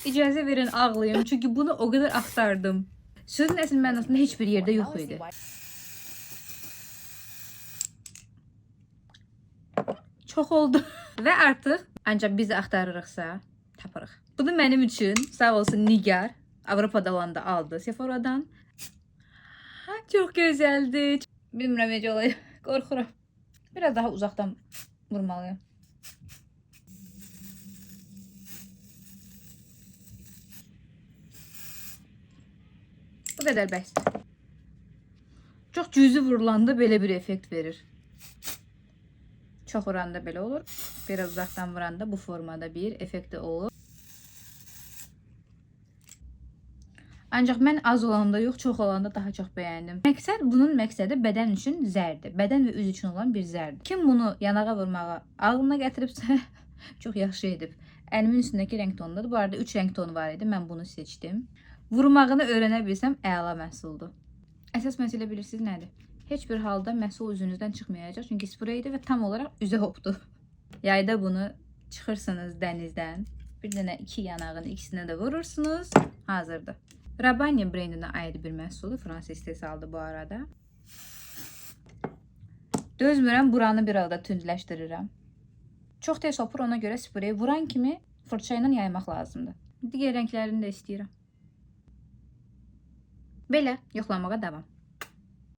İcazə verin ağlayım, çünki bunu o qədər axtardım. Sözün əsl mənasında heç bir yerdə yox idi. Çox oldu. Və artıq ancaq biz axtarırıqsa tapırıq. Bu da mənim üçün sağ olsun Nigar Avropada olanda aldı Sephora'dan. Çox gözəldir. Bilmirəm necə olacaq. Qorxuram. Biraz daha uzaqdan vurmalıyım. Bu qədər bəsdir. Çox cüzi vurulanda belə bir effekt verir. Çox vuranda belə olur. Biraz uzaqdan vuranda bu formada bir effekti olur. Ancaq mən az olanda yox, çox olanda daha çox bəyəndim. Bunun məqsədi bədən üçün zərdir. Bədən və üz üçün olan bir zərdir. Kim bunu yanağa vurmağa ağlına gətiribsə, çox yaxşı edib. Əlimin üstündəki rəng tonudadır. Bu arada 3 rəng tonu var idi. Mən bunu seçdim. Vurmağını öyrənə bilsəm əla məhsuldur. Əsas məsələ bilirsiniz nədir? Heç bir halda məhsul üzünüzdən çıxmayacaq. Çünki spreydir və tam olaraq üzə hopdu. Yayda bunu çıxırsınız dənizdən. Bir dənə iki yanağın ikisine də vurursunuz. Hazırdır. Rabanne brendinə aid bir məhsulu. Fransa istehsalıdır bu arada. Dözmürəm, buranı biraz da tündləşdirirəm. Çox tez hopur, ona görə spreyi vuran kimi fırça ilə yaymaq lazımdır. Digər rənglərini də istəyirəm. Belə yoxlamağa davam.